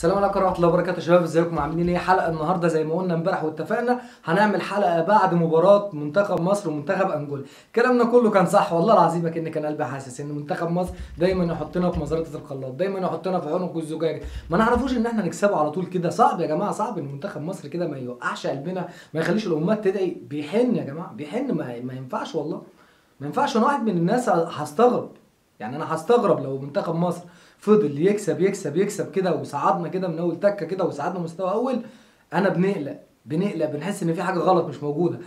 السلام عليكم ورحمه الله وبركاته. شباب ازيكم عاملين ايه؟ حلقه النهارده زي ما قلنا امبارح واتفقنا هنعمل حلقه بعد مباراه منتخب مصر ومنتخب انجولا. كلامنا كله كان صح والله العظيم، كأن كان قلبي حاسس ان منتخب مصر دايما يحطنا في مزرعه الخلاط، دايما يحطنا في عنق الزجاجه. ما نعرفوش ان احنا نكسبه على طول كده. صعب يا جماعه، صعب ان منتخب مصر كده ما يوقعش قلبنا، ما يخليش الامهات تدعي. بيحن يا جماعه، بيحن. ما ينفعش والله، ما ينفعش. انا واحد من الناس هستغرب، يعني انا هستغرب لو منتخب مصر فضل يكسب يكسب يكسب كده وصعدنا كده من اول تكه كده وصعدنا مستوى اول. انا بنقلق بنحس ان في حاجه غلط مش موجوده.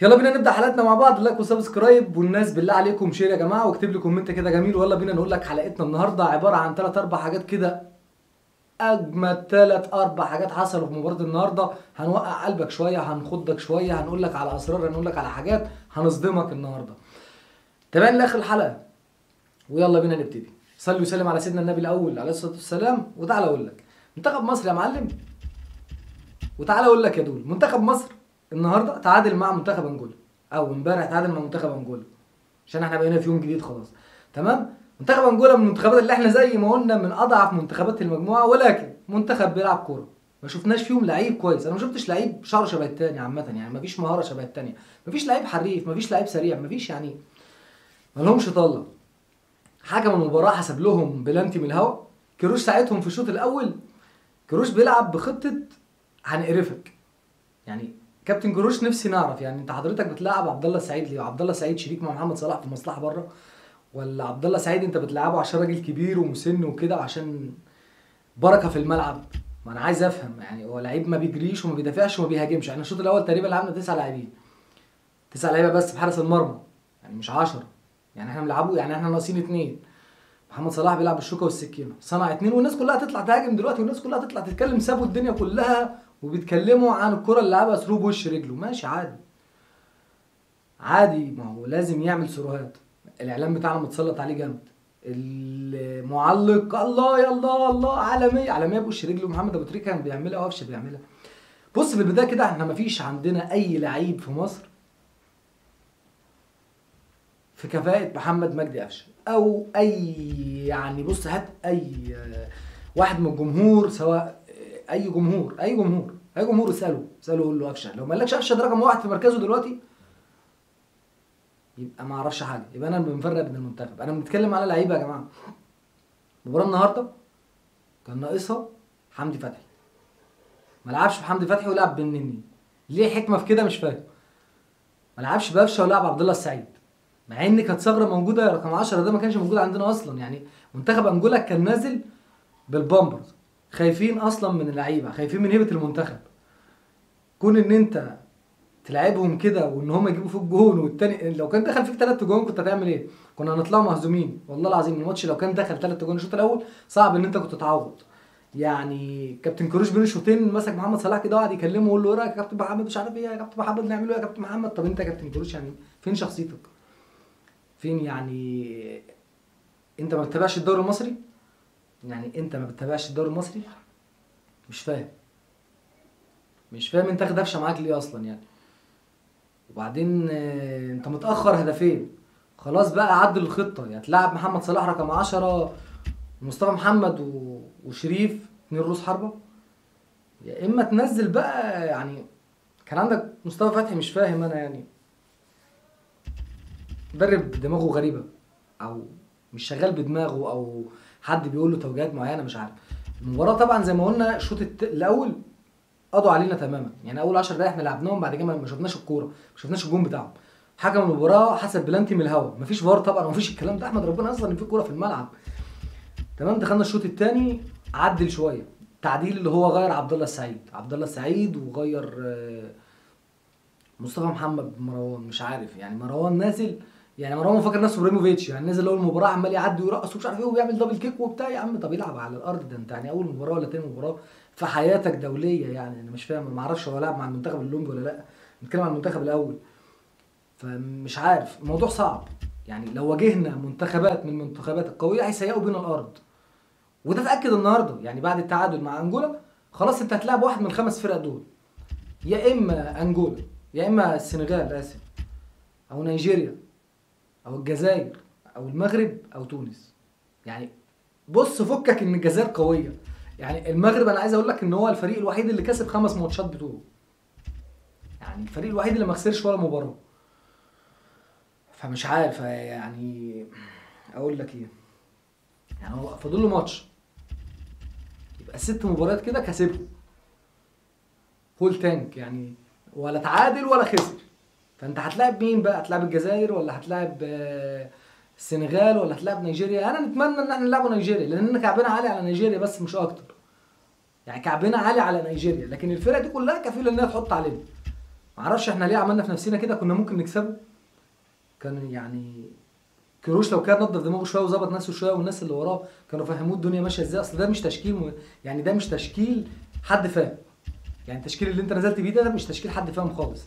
يلا بينا نبدا حلقتنا مع بعض. لايك وسبسكرايب، والناس بالله عليكم شير يا جماعه، واكتب لي كومنت كده جميل. ويلا بينا نقول لك حلقتنا النهارده عباره عن 3 4 حاجات كده، اجمد 3 4 حاجات حصلوا في مباراه النهارده. هنوقع قلبك شويه، هنخضك شويه، هنقول لك على اسرار، هنقول لك على حاجات هنصدمك النهارده. تابعني لاخر الحلقه ويلا بينا نبتدي. صلي وسلم على سيدنا النبي الاول عليه الصلاه والسلام. وتعالى اقول لك منتخب مصر يا معلم، وتعالى اقول لك يا دول منتخب مصر النهارده تعادل مع منتخب انجولا، او امبارح تعادل مع منتخب انجولا عشان احنا بقينا في يوم جديد خلاص. تمام. منتخب انجولا من المنتخبات اللي احنا زي ما قلنا من اضعف منتخبات المجموعه، ولكن منتخب بيلعب كوره. ما شفناش فيهم لعيب كويس. انا ما شفتش لعيب شعره شبه التاني عامه، يعني ما فيش مهاره شبه التانيه، ما فيش لعيب حريف، ما فيش لعيب سريع، ما فيش يعني، ما لهمش طله. حكم المباراه حسب لهم بلانتي من الهوا. كروش ساعتهم في الشوط الاول. كروش بيلعب بخطه هنقرفك. يعني كابتن كروش نفسي نعرف، يعني انت حضرتك بتلعب عبد الله السعيد ليه؟ عبد الله السعيد شريك مع محمد صلاح في مصلحه بره، ولا عبد الله السعيد انت بتلعبه عشان راجل كبير ومسن وكده وعشان بركه في الملعب؟ ما انا عايز افهم. يعني هو لعيب ما بيجريش وما بيدافعش وما بيهاجمش. احنا الشوط الاول تقريبا لعبنا 9 لاعبين، 9 لعيبه بس في حارس المرمى، يعني مش 10. يعني احنا بنلعبه، يعني احنا ناقصين 2. محمد صلاح بيلعب بالشوكه والسكينه، صنع 2 والناس كلها تطلع تهاجم دلوقتي، والناس كلها تطلع تتكلم. سابوا الدنيا كلها وبيتكلموا عن الكره اللي لعبها ثرو بوش رجله. ماشي عادي عادي، ما هو لازم يعمل سيروهات. الاعلام بتاعنا متسلط عليه جامد. المعلق الله يا الله الله عالميه عالميه بوش رجله. محمد ابو تريكه كان بيعملها وقفشه بيعملها. بص في البدايه كده احنا ما فيش عندنا اي لعيب في مصر في كفاءة محمد مجدي قفشه، او اي، يعني بص هات اي واحد من الجمهور، سواء اي جمهور اي جمهور اساله قول له قفشه. لو ما قالكش قفشه ده رقم 1 في مركزه دلوقتي، يبقى ما اعرفش حاجه، يبقى انا بنفرق بين المنتخب. انا بنتكلم على لعيبه يا جماعه. المباراه النهارده كان ناقصها حمدي فتحي، ما لعبش بحمدي فتحي ولعب بالنني. ليه؟ حكمه في كده مش فاهم. ما لعبش بقفشه ولعب عبد الله السعيد، مع ان كانت ثغره موجوده. رقم 10 ده ما كانش موجود عندنا اصلا. يعني منتخب انجولا كان نازل بالبامبرز، خايفين اصلا من اللعيبه، خايفين من هيبه المنتخب. كون ان انت تلعبهم كده وان هم يجيبوا فيك جون، والتاني لو كان دخل فيك 3 جون كنت هتعمل ايه؟ كنا هنطلع مهزومين والله العظيم. الماتش لو كان دخل 3 جون الشوط الاول صعب ان انت كنت تعوض. يعني كابتن كروش بين الشوطين مسك محمد صلاح كده وقعد يكلمه ويقول له ايه رايك يا كابتن محمد، مش عارف ايه يا كابتن محمد، نعمله ايه يا كابتن محمد؟ طب انت يا كابتن كروش يعني فين شخصيتك؟ فين يعني؟ انت ما بتتابعش الدوري المصري؟ يعني انت ما بتتابعش الدوري المصري؟ مش فاهم، مش فاهم انت اخد قفشه معاك ليه اصلا يعني. وبعدين انت متاخر هدفين. خلاص بقى عدل الخطه، يعني تلعب محمد صلاح رقم 10، مصطفى محمد وشريف 2 رؤوس حربه، يا اما تنزل بقى. يعني كان عندك مصطفى فتحي، مش فاهم انا يعني مدرب دماغه غريبه، او مش شغال بدماغه، او حد بيقول له توجيهات معينه، مش عارف. المباراه طبعا زي ما قلنا الشوط الاول قضوا علينا تماما. يعني اول 10 دقايق احنا لعبناهم، بعد كده ما شفناش الكوره، ما شفناش الجون بتاعهم. حكم المباراه حسب بلانتي من الهوا، مفيش فار طبعا، مفيش الكلام ده. احمد ربنا اصلا ان في كوره في الملعب. تمام. دخلنا الشوط الثاني عدل شويه. تعديل اللي هو غير عبد الله السعيد وغير مصطفى محمد مروان، مش عارف يعني مروان نازل. يعني مروان فاكر نفسه ابراهيموفيتش، يعني نازل اول مباراه عمال يعدي ويرقص ومش عارف ايه وبيعمل دبل كيك وبتاع. يا عم طب يلعب على الارض ده، انت يعني اول مباراه ولا تاني مباراه في حياتك دوليه؟ يعني انا مش فاهم، ما اعرفش هو لعب مع المنتخب الاولمبي ولا لا. نتكلم عن المنتخب الاول، فمش عارف. الموضوع صعب. يعني لو واجهنا منتخبات من المنتخبات القويه هيسيئوا بينا الارض، وده اتاكد النهارده. يعني بعد التعادل مع انجولا خلاص انت هتلاعب واحد من ال5 فرق دول، يا اما انجولا يا اما السنغال، اسف، او نيجيريا او الجزائر او المغرب او تونس. يعني بص فكك ان الجزائر قويه، يعني المغرب انا عايز اقول لك ان هو الفريق الوحيد اللي كسب 5 ماتشات بتوعه، يعني الفريق الوحيد اللي ما خسرش ولا مباراه. فمش عارف يعني اقول لك ايه، يعني هو فاضل له ماتش يبقى 6 مباريات كده كسبهم فول تانك يعني، ولا تعادل ولا خسر. فانت هتلاعب مين بقى؟ هتلاعب الجزائر ولا هتلاعب السنغال ولا هتلاعب نيجيريا؟ انا نتمنى ان احنا نلعبوا نيجيريا، لان كعبنا عالي على نيجيريا بس مش اكتر. يعني كعبنا عالي على نيجيريا، لكن الفرقه دي كلها كفيله انها تحط علينا. معرفش احنا ليه عملنا في نفسنا كده، كنا ممكن نكسبه. كان يعني كروش لو كان نضف دماغه شويه وظبط نفسه شويه، والناس اللي وراه كانوا فهموه الدنيا ماشيه ازاي. اصل ده مش تشكيل يعني ده مش تشكيل حد فاهم. يعني التشكيل اللي انت نزلت بيه ده مش تشكيل حد فاهم خالص.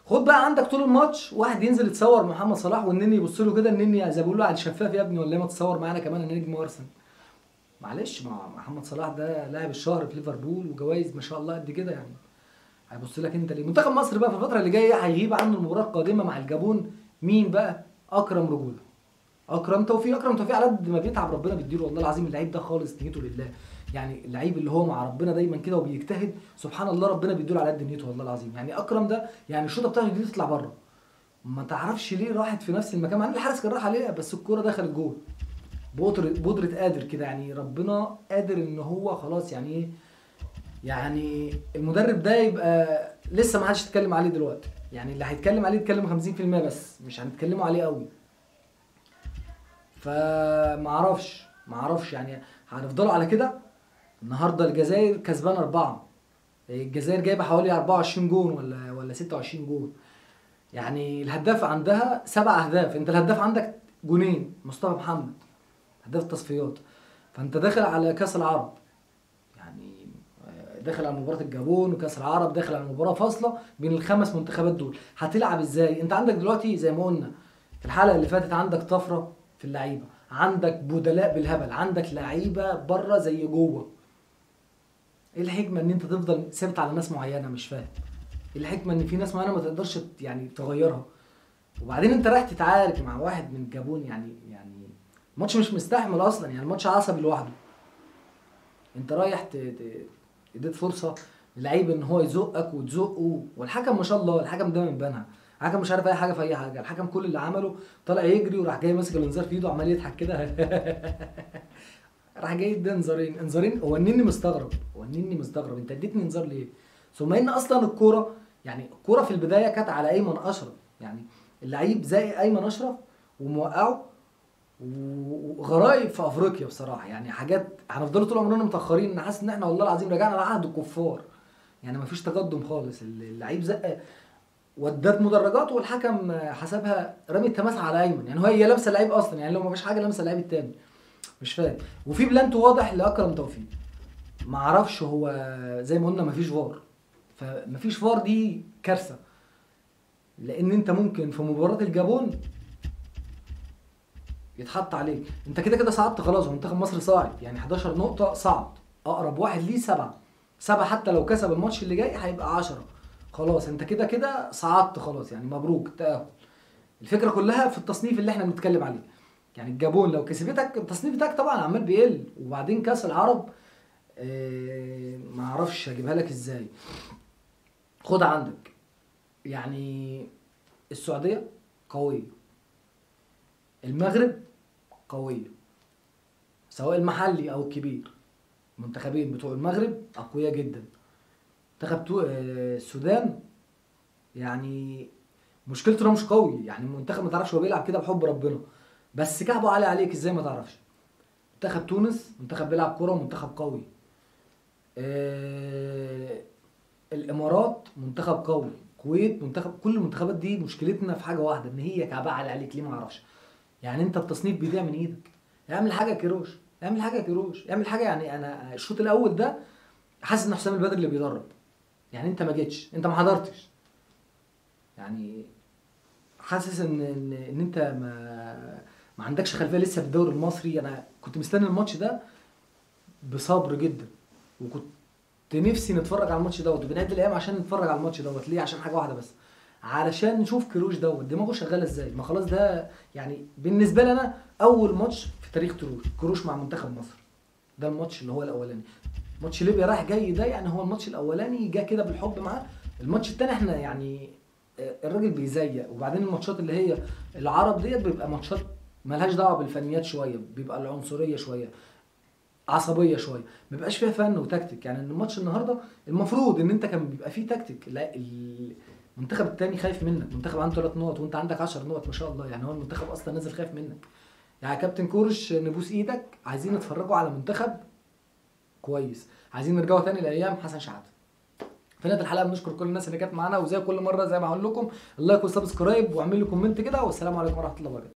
خد بقى عندك طول الماتش واحد ينزل يتصور محمد صلاح، والنني يبص له كده، النني زي ما بيقولوا على الشفاف يا ابني، ولا ما تتصور معانا كمان انا نجم ارسنال. معلش، مع محمد صلاح ده لاعب الشهر في ليفربول وجوائز ما شاء الله قد كده يعني. هيبص لك انت ليه؟ منتخب مصر بقى في الفتره اللي جايه هيغيب عنه المباراه القادمه مع الجابون. مين بقى؟ اكرم رجوله، اكرم توفيق. اكرم توفيق على قد ما بيتعب ربنا بيديله، والله العظيم اللعيب ده خالص نيته لله. يعني اللعيب اللي هو مع ربنا دايما كده وبيجتهد سبحان الله ربنا بيديله على قد نيته، والله العظيم. يعني اكرم ده يعني الشوطه بتاعته دي تطلع بره، ما تعرفش ليه راحت في نفس المكان، مع ان الحارس كان راح عليها بس الكوره دخلت جول. بودرة قادر كده، يعني ربنا قادر ان هو خلاص يعني ايه. يعني المدرب ده يبقى لسه ما حدش يتكلم عليه دلوقتي، يعني اللي هيتكلم عليه يتكلم 50% بس، مش هنتكلموا عليه قوي. فمعرفش يعني هنفضلوا على كده. النهارده الجزائر كسبانه 4، الجزائر جايبه حوالي 24 جون ولا 26 جون. يعني الهداف عندها 7 اهداف، انت الهداف عندك جونين مصطفى محمد هداف التصفيات. فانت داخل على كاس العرب، يعني داخل على مباراه الجابون وكاس العرب، داخل على مباراه فاصله بين ال5 منتخبات دول. هتلعب ازاي؟ انت عندك دلوقتي زي ما قلنا في الحلقه اللي فاتت عندك طفره في اللعيبه، عندك بدلاء بالهبل، عندك لعيبه بره زي جوه. ايه الحكمه ان انت تفضل ثابت على ناس معينه؟ مش فاهم ايه الحكمه ان في ناس معينه ما تقدرش يعني تغيرها. وبعدين انت رايح تتعارك مع واحد من الجابون، يعني الماتش مش مستحمل اصلا، يعني الماتش عصبي لوحده. انت رايح اديت فرصه للعيب ان هو يزقك وتزقه، والحكم ما شاء الله الحكم ده من بنها. الحكم مش عارف اي حاجه في اي حاجه، الحكم كل اللي عمله طالع يجري وراح جاي ماسك الانذار في ايده وعمال يضحك كده. راح جاي ادى انذارين. هو النني مستغرب انت اديتني انذار ليه؟ ثم ان اصلا الكوره، يعني الكوره في البدايه كانت على ايمن اشرف، يعني اللعيب زي ايمن اشرف وموقعه. وغرايب في افريقيا بصراحه، يعني حاجات هنفضلوا طول عمرنا متاخرين. انا حاسس ان احنا والله العظيم رجعنا لعهد الكفار، يعني مفيش تقدم خالص. اللعيب زق ودات مدرجات والحكم حسبها رمي التماس على ايمن، يعني هي لابسه اللعيب اصلا، يعني لو مفيش حاجه لابسه اللعيب التاني. مش فاهم. وفي بلانت واضح لاكرم توفيق، معرفش هو زي ما قلنا مفيش فار. فمفيش فار دي كارثه، لان انت ممكن في مباراه الجابون يتحط عليك. انت كده كده صعدت خلاص، ومنتخب مصر صاعد يعني 11 نقطه صعد، اقرب واحد ليه 7 حتى لو كسب الماتش اللي جاي هيبقى 10. خلاص انت كده كده صعدت خلاص، يعني مبروك التأهل. الفكره كلها في التصنيف اللي احنا بنتكلم عليه. يعني الجابون لو كسبتك التصنيف بتاعك طبعا عمال بيقل، وبعدين كاس العرب ما اعرفش اجيبها لك ازاي. خد عندك يعني السعوديه قويه، المغرب قويه، سواء المحلي او الكبير. المنتخبين بتوع المغرب اقوياء جدا. منتخب السودان يعني مشكلته انه مش قوي، يعني المنتخب ما تعرفش هو بيلعب كده بحب ربنا، بس كعبه عالي عليك ازاي ما تعرفش. منتخب تونس منتخب بيلعب كوره ومنتخب قوي. الامارات منتخب قوي، الكويت منتخب. كل المنتخبات دي مشكلتنا في حاجه واحده، ان هي كعبها عالي عليك ليه ما اعرفش. يعني انت التصنيف بيضيع من ايدك. اعمل حاجه كيروش، اعمل حاجه. يعني انا الشوط الاول ده حاسس ان حسام البدري اللي بيدرب. يعني انت ما جيتش، انت ما حضرتش، يعني حاسس ان انت ما عندكش خلفيه لسه في الدوري المصري. انا كنت مستني الماتش ده بصبر جدا، وكنت نفسي نتفرج على الماتش دوت وبنعد الايام عشان نتفرج على الماتش دوت. ليه؟ عشان حاجه واحده بس، علشان نشوف كيروش دوت دماغه شغاله ازاي. ما خلاص ده يعني بالنسبه لي انا اول ماتش في تاريخ كيروش مع منتخب مصر. ده الماتش اللي هو الاولاني. ماتش ليبيا رايح جاي ده يعني هو الماتش الاولاني جه كده بالحب معاه، الماتش التاني احنا يعني الراجل بيزيق. وبعدين الماتشات اللي هي العرب ديت بيبقى ماتشات ملهاش دعوه بالفنيات شويه، بيبقى العنصريه شويه، عصبيه شويه، ما بيبقاش فيها فن وتكتيك. يعني الماتش النهارده المفروض ان انت كان بيبقى فيه تكتيك، لا المنتخب التاني خايف منك، منتخب عنده 3 نقط وانت عندك 10 نقط ما شاء الله، يعني هو المنتخب اصلا نازل خايف منك. يعني يا كابتن كورش نبوس ايدك، عايزين نتفرجوا على منتخب كويس، عايزين نرجعوا تاني لايام حسن شحاته. في نهايه الحلقه بنشكر كل الناس اللي كانت معانا، وزي كل مره زي ما هقول لكم اللايك والسبسكرايب واعملوا لي كومنت كده، والسلام عليكم ورحمه الله وبركاته.